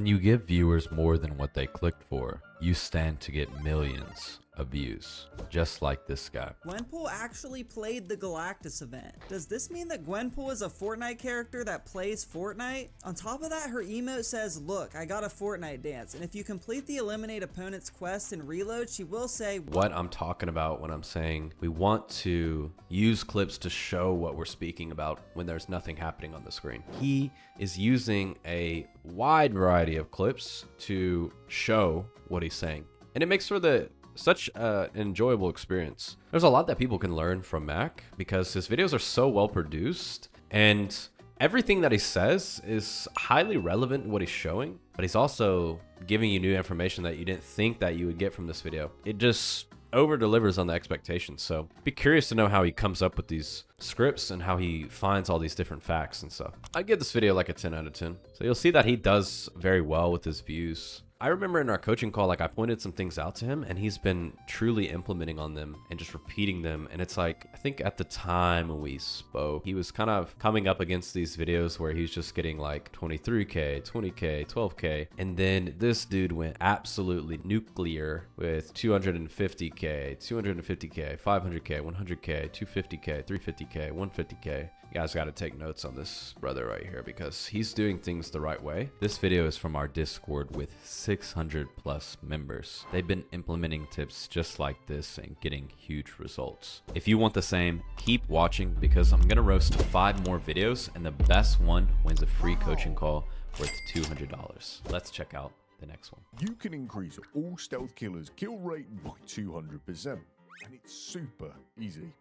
When you give viewers more than what they clicked for, you stand to get millions of views, just like this guy. Gwenpool actually played the Galactus event. Does this mean that Gwenpool is a Fortnite character that plays Fortnite? On top of that, her emote says, "Look, I got a Fortnite dance," and if you complete the eliminate opponent's quest and reload, she will say What I'm talking about when I'm saying we want to use clips to show what we're speaking about when there's nothing happening on the screen. He is using a wide variety of clips to show what he's saying, and it makes for such an enjoyable experience. There's a lot that people can learn from Mac because his videos are so well produced, and everything that he says is highly relevant to what he's showing, but he's also giving you new information that you didn't think that you would get from this video. It just over delivers on the expectations. So be curious to know how he comes up with these scripts and how he finds all these different facts and stuff. I give this video like a 10 out of 10. So you'll see that he does very well with his views. I remember in our coaching call, like I pointed some things out to him and he's been truly implementing on them and just repeating them. And it's like, I think at the time when we spoke, he was kind of coming up against these videos where he's just getting like 23K, 20K, 12K. And then this dude went absolutely nuclear with 250K, 250K, 500K, 100K, 250K, 350K, 150K. You guys got to take notes on this brother right here because he's doing things the right way. This video is from our Discord with 600 plus members. They've been implementing tips just like this and getting huge results. If you want the same, keep watching because I'm gonna roast 5 more videos and the best one wins a free coaching call worth $200. Let's check out the next one. You can increase all stealth killers' kill rate by 200%, and it's super easy.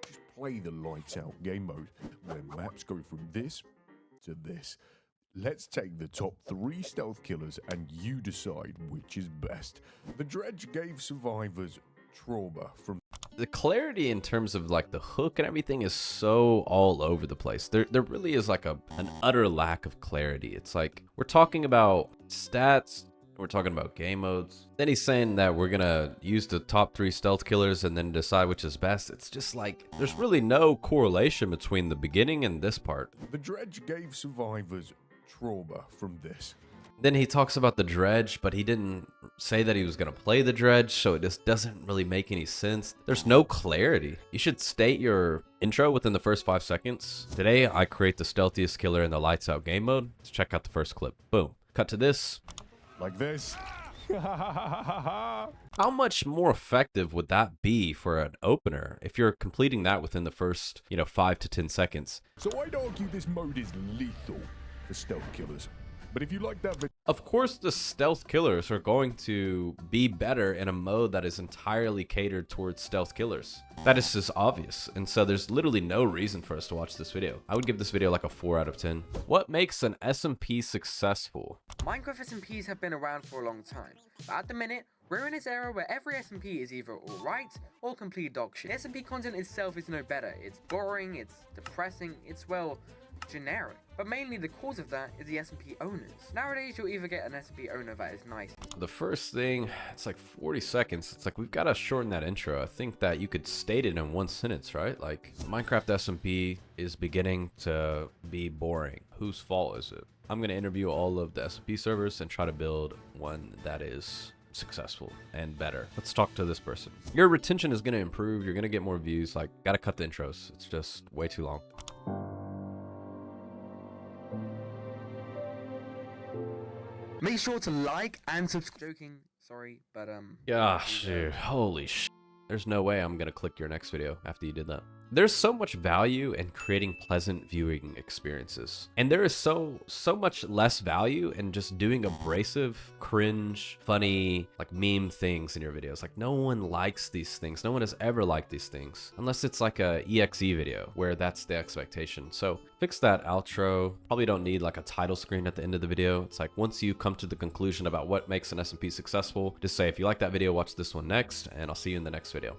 Just play the lights out game mode where maps go from this to this. Let's take the top 3 stealth killers and you decide which is best. The Dredge gave survivors trauma from the clarity in terms of like the hook and everything is so all over the place. There really is like an utter lack of clarity. It's like we're talking about stats, we're talking about game modes. Then he's saying that we're gonna use the top 3 stealth killers and then decide which is best. It's just like there's really no correlation between the beginning and this part. The Dredge gave survivors trauma from this. Then he talks about the Dredge, but he didn't say that he was going to play the Dredge, so it just doesn't really make any sense. There's no clarity. You should state your intro within the first 5 seconds. Today, I create the stealthiest killer in the lights out game mode. Let's check out the first clip. Boom. Cut to this. Like this. How much more effective would that be for an opener if you're completing that within the first, 5 to 10 seconds? So I'd argue this mode is lethal for stealth killers. But if you like that video, of course the stealth killers are going to be better in a mode that is entirely catered towards stealth killers. That is just obvious, and so there's literally no reason for us to watch this video. I would give this video like a 4 out of 10. What makes an SMP successful? Minecraft SMPs have been around for a long time, but at the minute, we're in this era where every SMP is either alright or complete dog shit. SMP content itself is no better. It's boring, it's depressing, it's well, generic. But mainly the cause of that is the SMP owners. Nowadays you'll either get an SMP owner that is nice. The first thing, it's like 40 seconds. It's like we've got to shorten that intro. I think that you could state it in one sentence, right? Like Minecraft SMP is beginning to be boring. Whose fault is it? I'm going to interview all of the SMP servers and try to build one that is successful and better. Let's talk to this person. Your retention is going to improve. You're going to get more views. Like, got to cut the intros. It's just way too long. Make sure to like and subscribe. Joking, sorry, but Gosh, dude, holy sh. There's no way I'm gonna click your next video after you did that. There's so much value in creating pleasant viewing experiences. And there is so much less value in just doing abrasive, cringe, funny, like meme things in your videos. Like no one likes these things. No one has ever liked these things. Unless it's like a EXE video where that's the expectation. So fix that outro. Probably don't need like a title screen at the end of the video. It's like once you come to the conclusion about what makes an SMP successful, just say, if you like that video, watch this one next, and I'll see you in the next video.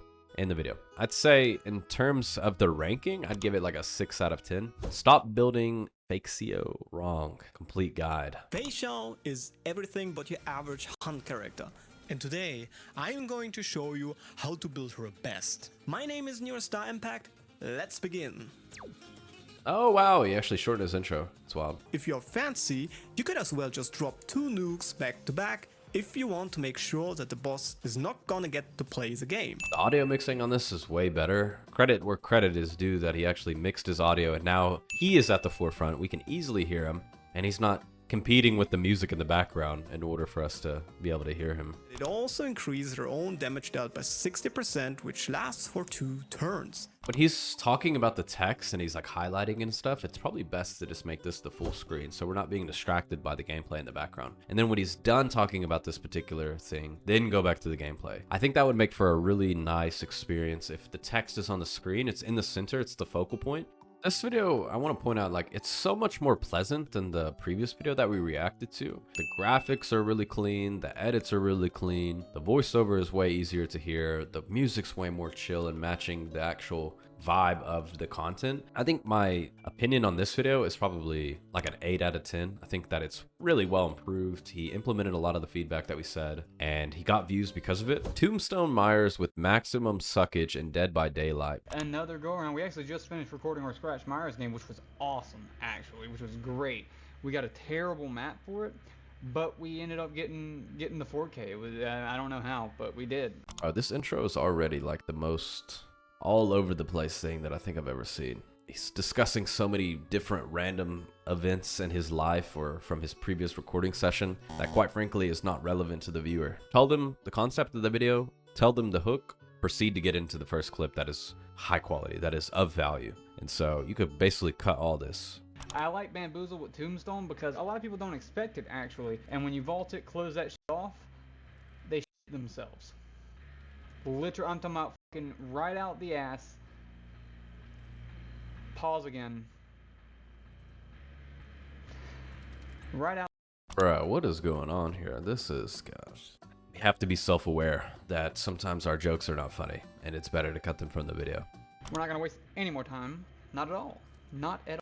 I'd say in terms of the ranking, I'd give it like a 6 out of 10. Stop building fake SEO. Wrong. Complete guide. Fei Xiao is everything but your average hunt character. And today, I'm going to show you how to build her best. My name is Star Impact. Let's begin. Oh, wow. He actually shortened his intro. It's wild. If you're fancy, you could as well just drop 2 nukes back to back if you want to make sure that the boss is not gonna get to play the game. The audio mixing on this is way better. Credit where credit is due that he actually mixed his audio and now he is at the forefront. We can easily hear him and he's not competing with the music in the background in order for us to be able to hear him. It also increased their own damage dealt by 60%, which lasts for 2 turns. When he's talking about the text and he's like highlighting and stuff, it's probably best to just make this the full screen so we're not being distracted by the gameplay in the background. And then when he's done talking about this particular thing, then go back to the gameplay. I think that would make for a really nice experience if the text is on the screen, it's in the center, it's the focal point. This video, I want to point out, like, it's so much more pleasant than the previous video that we reacted to. The graphics are really clean, the edits are really clean, the voiceover is way easier to hear, the music's way more chill and matching the actual vibe of the content. I think my opinion on this video is probably like an 8 out of 10. I think that it's really well improved. He implemented a lot of the feedback that we said, and he got views because of it. Tombstone Myers with maximum suckage and Dead by Daylight. Another go around. We actually just finished recording our Scratch Myers game, which was awesome, actually, which was great. We got a terrible map for it, but we ended up getting the 4K. It was I don't know how, but we did. This intro is already like the most all over the place thing that I think I've ever seen. He's discussing so many different random events in his life or from his previous recording session that quite frankly is not relevant to the viewer. Tell them the concept of the video, tell them the hook, proceed to get into the first clip that is high quality, that is of value. And so you could basically cut all this. I like Bamboozle with Tombstone because a lot of people don't expect it, actually. And when you vault it, close that shit off, they shit themselves. Literally, I'm talking about fucking right out the ass. Pause again. Right out. Bro, what is going on here? This is, gosh. We have to be self-aware that sometimes our jokes are not funny and it's better to cut them from the video. We're not gonna waste any more time. Not at all. Not at all.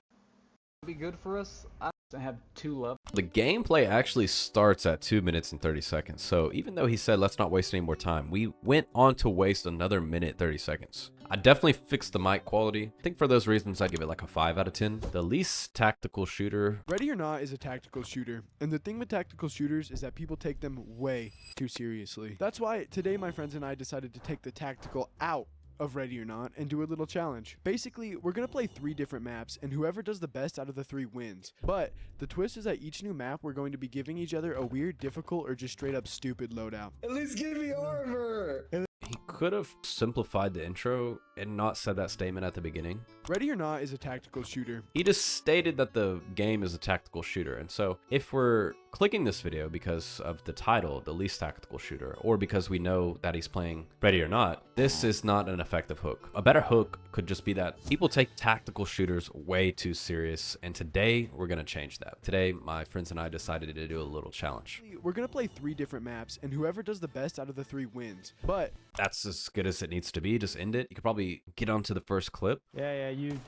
It'll be good for us. I have 2 levels. The gameplay actually starts at 2 minutes and 30 seconds. So even though he said, let's not waste any more time, we went on to waste another minute, 30 seconds. I definitely fixed the mic quality. I think for those reasons, I give it like a 5 out of 10. The least tactical shooter. Ready or Not is a tactical shooter, and the thing with tactical shooters is that people take them way too seriously. That's why today my friends and I decided to take the tactical out of Ready or Not and do a little challenge. Basically, we're gonna play 3 different maps, and whoever does the best out of the 3 wins. But the twist is that each new map we're going to be giving each other a weird, difficult, or just straight up stupid loadout. At least give me armor! He could have simplified the intro and not said that statement at the beginning. Ready or Not is a tactical shooter. He just stated that the game is a tactical shooter. And so if we're clicking this video because of the title, the least tactical shooter, or because we know that he's playing Ready or Not, this is not an effective hook. A better hook could just be that people take tactical shooters way too serious. And today we're going to change that. Today, my friends and I decided to do a little challenge. We're gonna play 3 different maps, and whoever does the best out of the 3 wins. But that's as good as it needs to be. Just end it. You could probably get onto the first clip. Yeah, you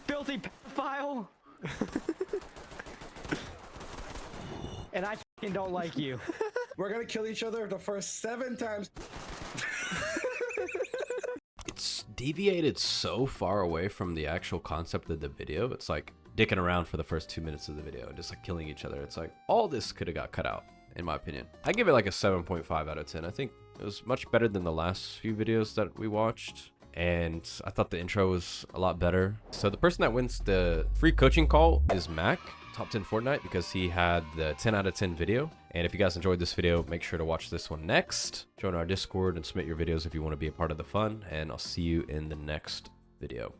filthy pedophile! And I fucking don't like you. We're gonna kill each other the first 7 times. It's deviated so far away from the actual concept of the video. It's like dicking around for the first 2 minutes of the video and just like killing each other. It's like all this could have got cut out, in my opinion. I give it like a 7.5 out of 10. I think it was much better than the last few videos that we watched. And I thought the intro was a lot better. So the person that wins the free coaching call is Mac, top 10 Fortnite, because he had the 10 out of 10 video. And if you guys enjoyed this video, make sure to watch this one next. Join our Discord and submit your videos if you want to be a part of the fun. And I'll see you in the next video.